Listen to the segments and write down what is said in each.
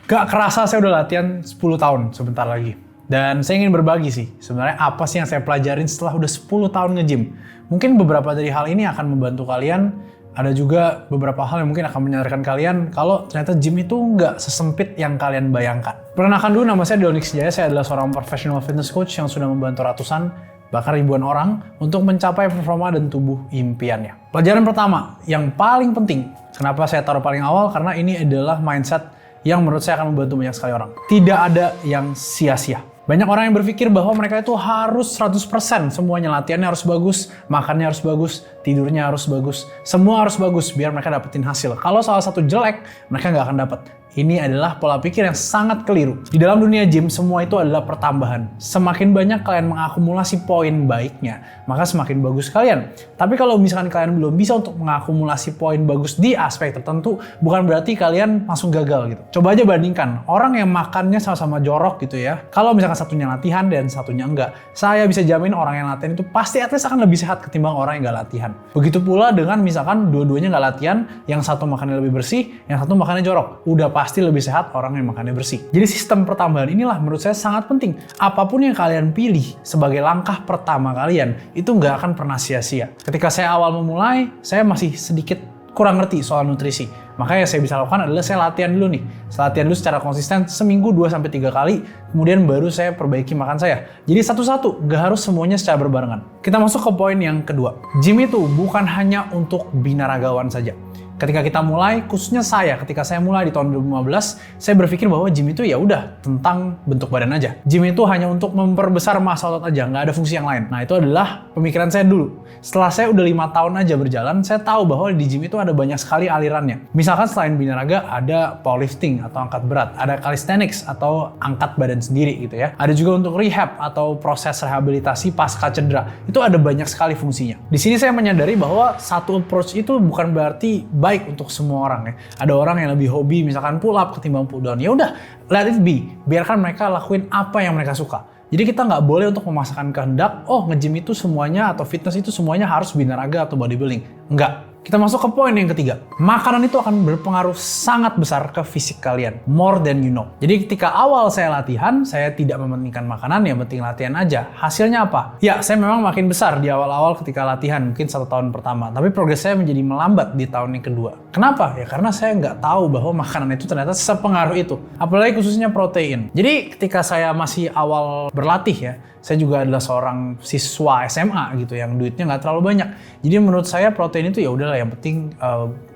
Gak kerasa saya udah latihan 10 tahun sebentar lagi. Dan saya ingin berbagi sih, sebenarnya apa sih yang saya pelajarin setelah udah 10 tahun nge-gym. Mungkin beberapa dari hal ini akan membantu kalian, ada juga beberapa hal yang mungkin akan menyadarkan kalian kalau ternyata gym itu nggak sesempit yang kalian bayangkan. Perkenalkan dulu, nama saya Dionix Jaya, saya adalah seorang professional fitness coach yang sudah membantu ratusan, bahkan ribuan orang untuk mencapai performa dan tubuh impiannya. Pelajaran pertama, yang paling penting, kenapa saya taruh paling awal, karena ini adalah mindset yang menurut saya akan membantu banyak sekali orang. Tidak ada yang sia-sia. Banyak orang yang berpikir bahwa mereka itu harus 100%, semuanya latihannya harus bagus, makannya harus bagus, tidurnya harus bagus, semua harus bagus biar mereka dapetin hasil. Kalau salah satu jelek, mereka nggak akan dapat. Ini adalah pola pikir yang sangat keliru. Di dalam dunia gym, semua itu adalah pertambahan. Semakin banyak kalian mengakumulasi poin baiknya, maka semakin bagus kalian. Tapi kalau misalkan kalian belum bisa untuk mengakumulasi poin bagus di aspek tertentu, bukan berarti kalian langsung gagal gitu. Coba aja bandingkan, orang yang makannya sama-sama jorok gitu ya. Kalau misalkan satunya latihan dan satunya enggak, saya bisa jamin orang yang latihan itu pasti at least akan lebih sehat ketimbang orang yang nggak latihan. Begitu pula dengan misalkan dua-duanya nggak latihan, yang satu makannya lebih bersih, yang satu makannya jorok. Udah pasti lebih sehat orang yang makannya bersih. Jadi sistem pertambahan inilah menurut saya sangat penting. Apapun yang kalian pilih sebagai langkah pertama kalian, itu nggak akan pernah sia-sia. Ketika saya awal memulai, saya masih sedikit kurang ngerti soal nutrisi. Makanya yang saya bisa lakukan adalah saya latihan dulu nih. Saya latihan dulu secara konsisten seminggu 2-3 kali, kemudian baru saya perbaiki makan saya. Jadi satu-satu, nggak harus semuanya secara berbarengan. Kita masuk ke poin yang kedua. Gym itu bukan hanya untuk binaragawan saja. Ketika kita mulai, khususnya ketika saya mulai di tahun 2015, saya berpikir bahwa gym itu ya udah tentang bentuk badan aja. Gym itu hanya untuk memperbesar massa otot aja, nggak ada fungsi yang lain. Nah itu adalah pemikiran saya dulu. Setelah saya udah 5 tahun aja berjalan, saya tahu bahwa di gym itu ada banyak sekali alirannya. Misalkan selain binaraga, ada powerlifting atau angkat berat, ada calisthenics atau angkat badan sendiri gitu ya. Ada juga untuk rehab atau proses rehabilitasi pasca cedera. Itu ada banyak sekali fungsinya. Di sini saya menyadari bahwa satu approach itu bukan berarti baik untuk semua orang ya. Ada orang yang lebih hobi misalkan pull up ketimbang pull down. Ya udah, let it be. Biarkan mereka lakuin apa yang mereka suka. Jadi kita nggak boleh untuk memaksakan kehendak, nge-gym itu semuanya atau fitness itu semuanya harus binaraga atau bodybuilding. Enggak. Kita masuk ke poin yang ketiga. Makanan itu akan berpengaruh sangat besar ke fisik kalian. More than you know. Jadi ketika awal saya latihan, saya tidak mementingkan makanan, yang penting latihan aja. Hasilnya apa? Ya, saya memang makin besar di awal-awal ketika latihan, mungkin 1 tahun pertama. Tapi progres saya menjadi melambat di tahun yang kedua. Kenapa? Ya karena saya nggak tahu bahwa makanan itu ternyata sepengaruh itu. Apalagi khususnya protein. Jadi ketika saya masih awal berlatih ya, saya juga adalah seorang siswa SMA gitu yang duitnya nggak terlalu banyak. Jadi menurut saya protein itu ya udahlah, yang penting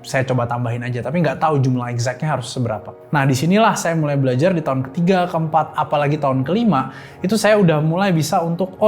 saya coba tambahin aja, tapi nggak tahu jumlah exactnya harus seberapa. Nah disinilah saya mulai belajar di tahun ketiga, keempat, apalagi tahun kelima, itu saya udah mulai bisa untuk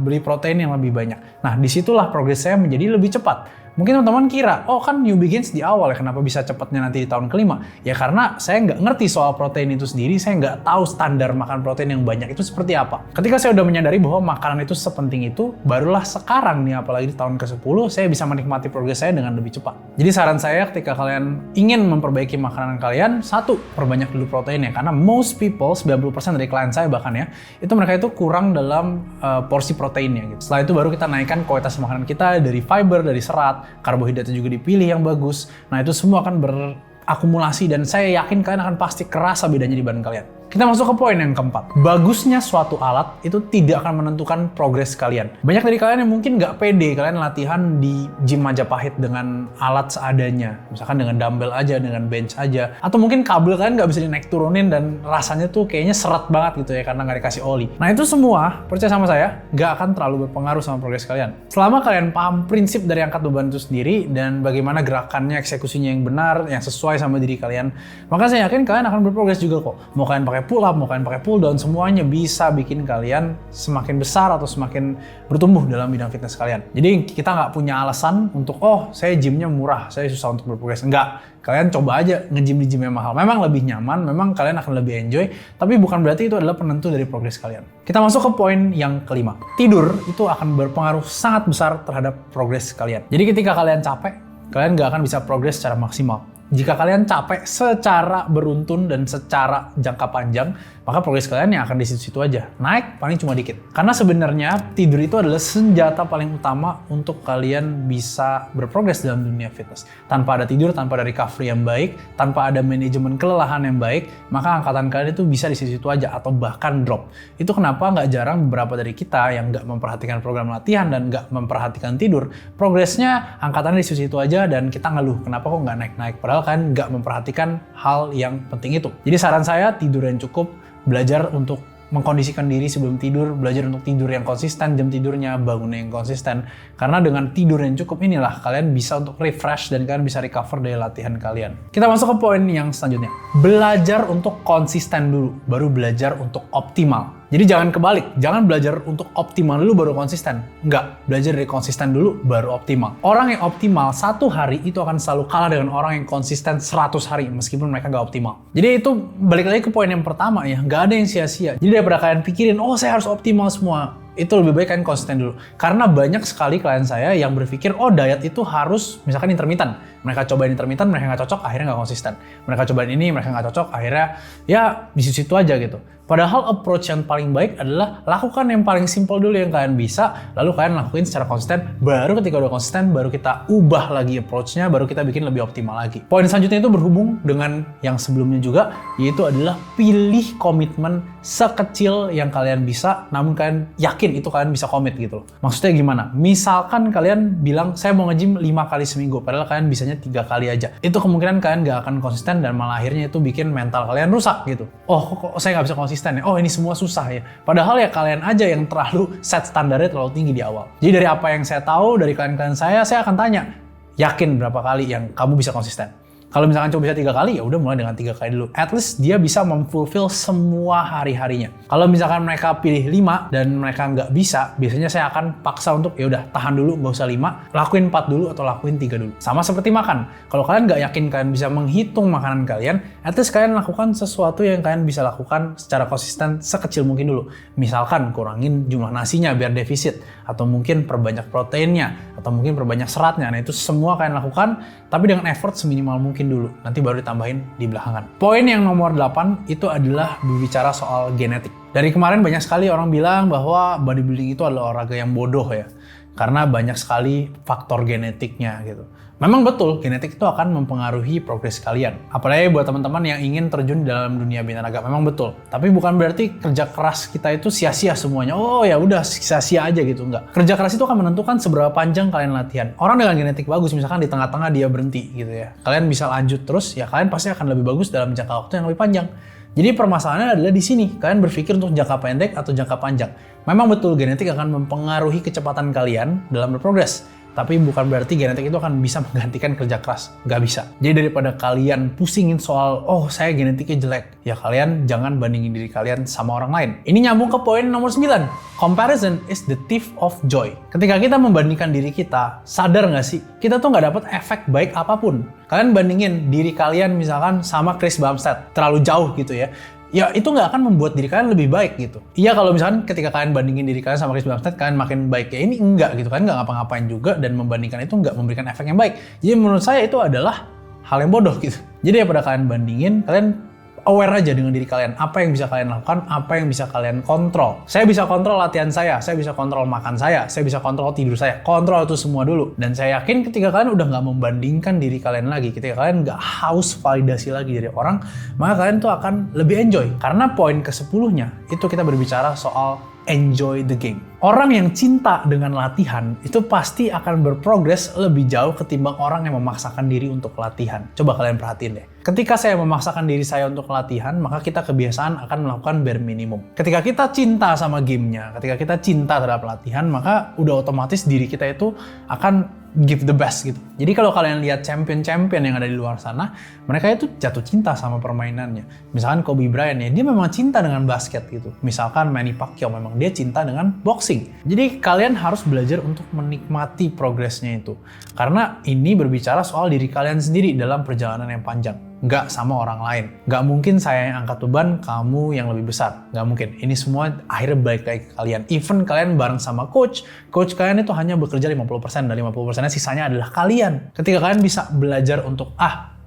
beli protein yang lebih banyak. Nah disitulah progres saya menjadi lebih cepat. Mungkin teman-teman kira, kan new begins di awal ya, kenapa bisa cepatnya nanti di tahun kelima? Ya karena saya nggak ngerti soal protein itu sendiri, saya nggak tahu standar makan protein yang banyak itu seperti apa. Ketika saya udah menyadari bahwa makanan itu sepenting itu, barulah sekarang nih, apalagi di tahun ke-10, saya bisa menikmati progres saya dengan lebih cepat. Jadi saran saya ketika kalian ingin memperbaiki makanan kalian, 1, perbanyak dulu proteinnya. Karena most people, 90% dari klien saya bahkan ya, itu mereka itu kurang dalam porsi proteinnya gitu. Setelah itu baru kita naikkan kualitas makanan kita dari fiber, dari serat, karbohidratnya juga dipilih yang bagus. Nah itu semua akan berakumulasi dan saya yakin kalian akan pasti kerasa bedanya di badan kalian. Kita masuk ke poin yang keempat. Bagusnya suatu alat itu tidak akan menentukan progres kalian. Banyak dari kalian yang mungkin nggak pede kalian latihan di gym Majapahit dengan alat seadanya. Misalkan dengan dumbbell aja, dengan bench aja. Atau mungkin kabel kalian nggak bisa dinaik turunin dan rasanya tuh kayaknya seret banget gitu ya karena nggak dikasih oli. Nah itu semua, percaya sama saya, nggak akan terlalu berpengaruh sama progres kalian. Selama kalian paham prinsip dari angkat beban itu sendiri dan bagaimana gerakannya, eksekusinya yang benar, yang sesuai sama diri kalian, maka saya yakin kalian akan berprogres juga kok. Mau kalian pakai pull up, mau kalian pakai pull down, semuanya bisa bikin kalian semakin besar atau semakin bertumbuh dalam bidang fitness kalian. Jadi kita nggak punya alasan untuk saya gymnya murah, saya susah untuk berprogres. Enggak, kalian coba aja nge-gym di gym yang mahal. Memang lebih nyaman, memang kalian akan lebih enjoy, tapi bukan berarti itu adalah penentu dari progres kalian. Kita masuk ke poin yang kelima. Tidur itu akan berpengaruh sangat besar terhadap progres kalian. Jadi ketika kalian capek, kalian nggak akan bisa progres secara maksimal. Jika kalian capek secara beruntun dan secara jangka panjang, maka progres kalian yang akan di situ-situ aja. Naik paling cuma dikit. Karena sebenarnya tidur itu adalah senjata paling utama untuk kalian bisa berprogres dalam dunia fitness. Tanpa ada tidur, tanpa ada recovery yang baik, tanpa ada manajemen kelelahan yang baik, maka angkatan kalian itu bisa di situ-situ aja atau bahkan drop. Itu kenapa nggak jarang beberapa dari kita yang nggak memperhatikan program latihan dan nggak memperhatikan tidur, progresnya angkatannya di situ-situ aja dan kita ngeluh kenapa kok nggak naik-naik. Padahal kan nggak memperhatikan hal yang penting itu. Jadi saran saya, tidur yang cukup, belajar untuk mengkondisikan diri sebelum tidur, belajar untuk tidur yang konsisten, jam tidurnya, bangunnya yang konsisten. Karena dengan tidur yang cukup inilah kalian bisa untuk refresh dan kalian bisa recover dari latihan kalian. Kita masuk ke poin yang selanjutnya. Belajar untuk konsisten dulu, baru belajar untuk optimal. Jadi jangan kebalik, jangan belajar untuk optimal dulu baru konsisten. Enggak, belajar dari konsisten dulu baru optimal. Orang yang optimal 1 hari itu akan selalu kalah dengan orang yang konsisten 100 hari meskipun mereka nggak optimal. Jadi itu balik lagi ke poin yang pertama ya, nggak ada yang sia-sia. Jadi daripada kalian pikirin, oh saya harus optimal semua, itu lebih baik kalian konsisten dulu. Karena banyak sekali klien saya yang berpikir, oh diet itu harus misalkan intermittent. Mereka cobain intermittent, mereka nggak cocok, akhirnya nggak konsisten. Mereka cobain ini, mereka nggak cocok, akhirnya ya di situ aja gitu. Padahal approach yang paling baik adalah lakukan yang paling simple dulu yang kalian bisa, lalu kalian lakuin secara konsisten, baru ketika udah konsisten, baru kita ubah lagi approach-nya, baru kita bikin lebih optimal lagi. Poin selanjutnya itu berhubung dengan yang sebelumnya juga, yaitu adalah pilih komitmen sekecil yang kalian bisa, namun kalian yakin itu kalian bisa komit gitu loh. Maksudnya gimana? Misalkan kalian bilang, saya mau nge-gym 5 kali seminggu, padahal kalian bisanya 3 kali aja. Itu kemungkinan kalian gak akan konsisten dan malah akhirnya itu bikin mental kalian rusak gitu. Oh, kok saya gak bisa konsisten ya? Oh, ini semua susah ya. Padahal ya kalian aja yang terlalu set standarnya terlalu tinggi di awal. Jadi dari apa yang saya tahu, dari klien-klien saya akan tanya, yakin berapa kali yang kamu bisa konsisten? Kalau misalkan cuma bisa 3 kali, ya udah mulai dengan 3 kali dulu. At least dia bisa memfulfill semua hari-harinya. Kalau misalkan mereka pilih 5 dan mereka nggak bisa, biasanya saya akan paksa untuk ya udah tahan dulu, nggak usah 5, lakuin 4 dulu atau lakuin 3 dulu. Sama seperti makan. Kalau kalian nggak yakin kalian bisa menghitung makanan kalian, at least kalian lakukan sesuatu yang kalian bisa lakukan secara konsisten sekecil mungkin dulu. Misalkan kurangin jumlah nasinya biar defisit, atau mungkin perbanyak proteinnya, atau mungkin perbanyak seratnya. Nah itu semua kalian lakukan, tapi dengan effort seminimal mungkin dulu, nanti baru ditambahin di belakangan. Poin yang nomor 8 itu adalah berbicara soal genetik. Dari kemarin banyak sekali orang bilang bahwa bodybuilding itu adalah olahraga yang bodoh ya, karena banyak sekali faktor genetiknya gitu. Memang betul, genetik itu akan mempengaruhi progres kalian. Apalagi buat teman-teman yang ingin terjun dalam dunia binaraga, memang betul. Tapi bukan berarti kerja keras kita itu sia-sia semuanya. Oh ya udah sia-sia aja gitu, enggak. Kerja keras itu akan menentukan seberapa panjang kalian latihan. Orang dengan genetik bagus, misalkan di tengah-tengah dia berhenti gitu ya. Kalian bisa lanjut terus, ya kalian pasti akan lebih bagus dalam jangka waktu yang lebih panjang. Jadi permasalahannya adalah di sini, kalian berpikir untuk jangka pendek atau jangka panjang. Memang betul genetik akan mempengaruhi kecepatan kalian dalam berprogres. Tapi bukan berarti genetik itu akan bisa menggantikan kerja keras. Nggak bisa. Jadi daripada kalian pusingin soal, oh saya genetiknya jelek, ya kalian jangan bandingin diri kalian sama orang lain. Ini nyambung ke poin nomor 9. Comparison is the thief of joy. Ketika kita membandingkan diri kita, sadar nggak sih? Kita tuh nggak dapat efek baik apapun. Kalian bandingin diri kalian misalkan sama Chris Bumstead, terlalu jauh gitu ya. Ya itu nggak akan membuat diri kalian lebih baik gitu. Iya kalau misalkan ketika kalian bandingin diri kalian sama Chris Bumstead, kalian makin baik ya ini enggak gitu. Kalian nggak ngapa-ngapain juga dan membandingkan itu nggak memberikan efek yang baik. Jadi menurut saya itu adalah hal yang bodoh gitu. Jadi daripada kalian bandingin, kalian aware aja dengan diri kalian. Apa yang bisa kalian lakukan, apa yang bisa kalian kontrol. Saya bisa kontrol latihan saya bisa kontrol makan saya bisa kontrol tidur saya. Kontrol itu semua dulu. Dan saya yakin ketika kalian udah nggak membandingkan diri kalian lagi, ketika kalian nggak haus validasi lagi dari orang, maka kalian tuh akan lebih enjoy. Karena poin ke-10-nya, itu kita berbicara soal enjoy the game. Orang yang cinta dengan latihan itu pasti akan berprogres lebih jauh ketimbang orang yang memaksakan diri untuk latihan. Coba kalian perhatiin deh. Ketika saya memaksakan diri saya untuk latihan, maka kita kebiasaan akan melakukan bare minimum. Ketika kita cinta sama gamenya, ketika kita cinta terhadap latihan, maka udah otomatis diri kita itu akan give the best gitu. Jadi kalau kalian lihat champion-champion yang ada di luar sana, mereka itu jatuh cinta sama permainannya. Misalkan Kobe Bryant ya, dia memang cinta dengan basket gitu. Misalkan Manny Pacquiao, memang dia cinta dengan boxing. Jadi kalian harus belajar untuk menikmati progresnya itu. Karena ini berbicara soal diri kalian sendiri dalam perjalanan yang panjang. Nggak sama orang lain. Nggak mungkin saya yang angkat beban, kamu yang lebih besar. Nggak mungkin. Ini semua akhirnya balik lagi ke kalian. Even kalian bareng sama coach kalian itu hanya bekerja 50% dan 50%-nya sisanya adalah kalian. Ketika kalian bisa belajar untuk,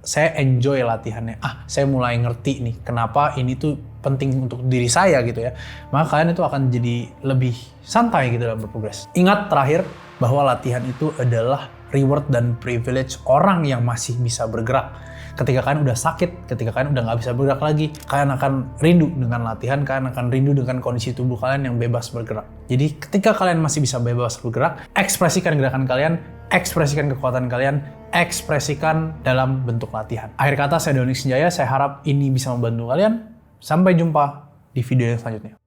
saya enjoy latihannya. Saya mulai ngerti nih kenapa ini tuh penting untuk diri saya gitu ya. Maka kalian itu akan jadi lebih santai gitu dalam berprogres. Ingat terakhir bahwa latihan itu adalah reward dan privilege orang yang masih bisa bergerak. Ketika kalian udah sakit, ketika kalian udah nggak bisa bergerak lagi, kalian akan rindu dengan latihan, kalian akan rindu dengan kondisi tubuh kalian yang bebas bergerak. Jadi ketika kalian masih bisa bebas bergerak, ekspresikan gerakan kalian, ekspresikan kekuatan kalian, ekspresikan dalam bentuk latihan. Akhir kata, saya Doni Sinjaya, saya harap ini bisa membantu kalian. Sampai jumpa di video yang selanjutnya.